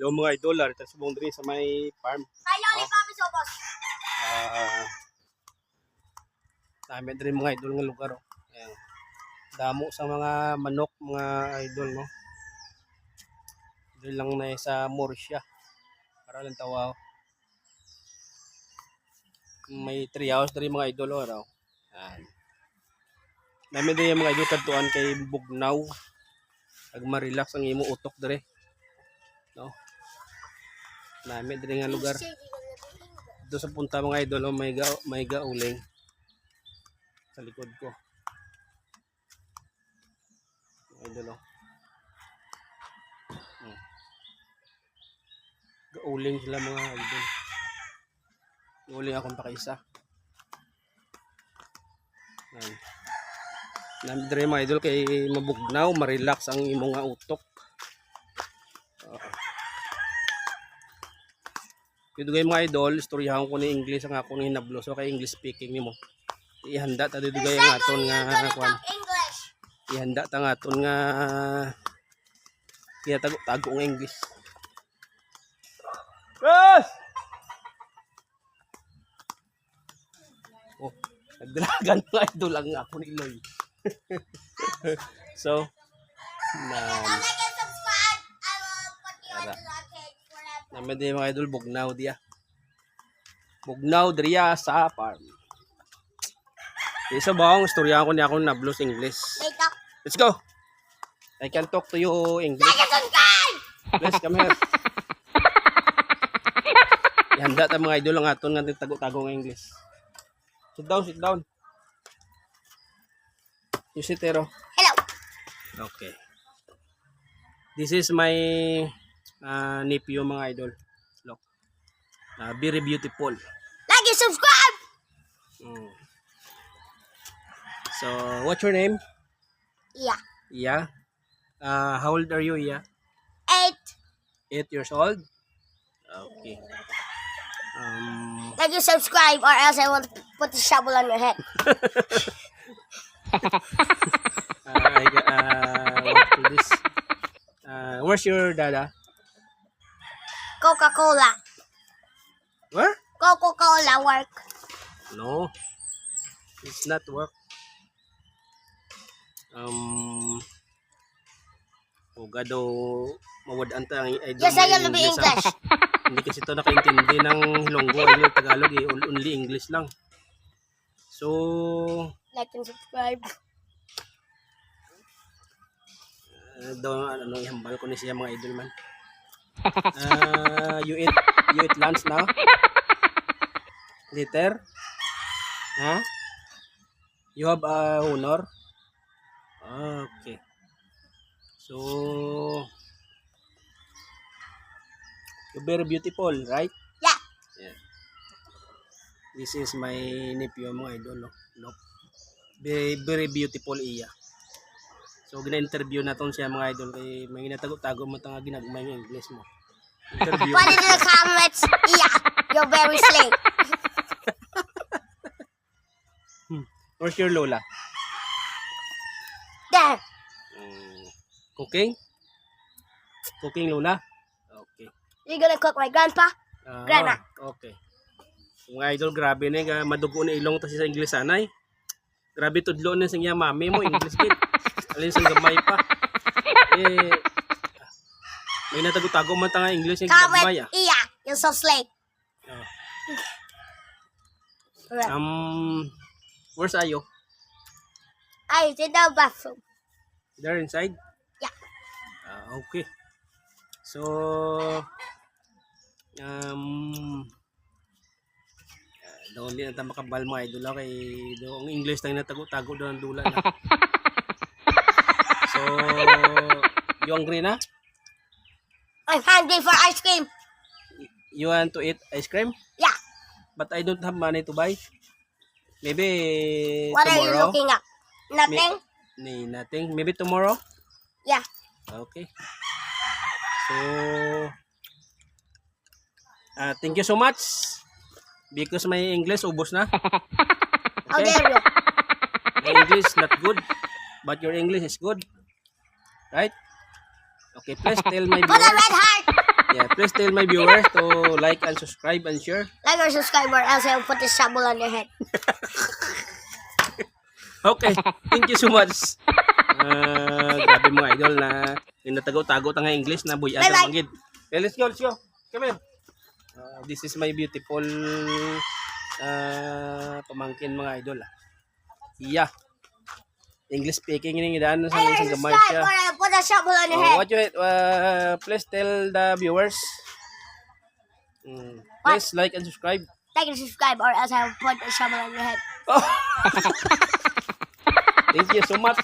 Yung mga idol, ito subong diri sa may farm. Kaya ni Papi Sobos. Namin diri mga idol nga lugar. Oh. Ayan. Damo sa mga manok, mga idol, no? Dili lang na sa Murcia. Para lang tawa. May 3 hours diri mga idol, oh, raw. Ayan. Namin diri mga idol kadtuan kay Bugnaw. Ag ma-relax ang imo utok diri. No? Namin diri nga lugar. Doon sa punta mga idol, oh, may gauling sa likod ko. Mga idol, oh. Gauling sila mga idol. Gauling akong pakaisa. Namin diri mga idol kay mabugnaw, ma-relax ang imong nga utok. Dugay mga idol, istoryahan ko ni English ang ako ni hinablo. So kay English speaking nimo. Ihanda ta dugay ang aton nga kwan. Ihanda ta nga aton nga kaya tago ng English. Yes! Oh, nagdalagan mga idol ang ako ni Iloy. So, naman din mga idol, bugnaw diya. Bugnaw diya sa farm. Isa ba ang istorya ko niya akong nablos English? Let's go! I can talk to you English. Please, come here. Ihanda ta mga idol ang aton nga tago-tago ng English. Sit down, sit down. You sit there. Hello. Okay. This is my nephew mga idol. Look. Very beautiful. Like and subscribe. So, what's your name? Yeah. Yeah. How old are you, yeah? 8. 8 years old? Okay. Like and subscribe or else I will put the shovel on your head. What to this? Where's your dada? Coca-Cola. Where? Coca-Cola work. No. It's not work. Ugado mawad anta ang idol. Yes, I can be English. Hindi kasi ito nakaintindi ng Ilonggo, idol Tagalog, only English lang. So, Like and subscribe. ano ihambal ko ni siya mga idol man. You eat lunch now? Later? Huh? You have honor? Okay. So, you're very beautiful, right? Yeah. Yeah. This is my nephew mga idol. Look. Very, very beautiful iya. So, gina-interview natin siya mga idol kay may ginatago-tago mo nga ginagmay ng English mo. Interview. Put it in the comments. Yeah. You're very slick. Where's your Lola? There. Cooking? Cooking Lola? Okay. You're gonna cook my grandpa? Grandma. Okay. Mga idol, grabe na yung madugo na ilong to sa English sanay. Grabe tudlo na sa niya mami mo, English kid. Alin sa gamay pa. May natago-tago man nga English yung gamay. Comment. Yeah. You're so slick. Where's Ayo? I did the bathroom. There inside? Yeah. Okay. So, doon din natin makabal mga idol kay doon English tayo natago-tago doon ang dula na. So, you hungry na? I'm hungry for ice cream. You want to eat ice cream? Yeah. But I don't have money to buy. Maybe What tomorrow. are you looking at? Nothing? Nothing. Maybe tomorrow? Yeah. Okay. So, thank you so much. Because my English ubos na. How Okay? dare you? My English not good. But your English is good. Right? Okay, please tell my Put a viewers. red heart. Yeah, please tell my viewers to like and subscribe and share. Like or subscribe or else I'll put a shovel on your head. Okay, thank you so much. Grabe mga idol na tinatago-tago tanga English na buyan Bye-bye. sa manggid. Okay, let's go, let's go. Come here. This is my beautiful pamangkin mga idol. Yeah. English speaking ini daan sa Like or isang gamay subscribe siya. or I'll put a shovel on your head. What you please tell the viewers. Please like and subscribe. Like and subscribe or else I'll put a shovel on your head. Oh. Thank you so much.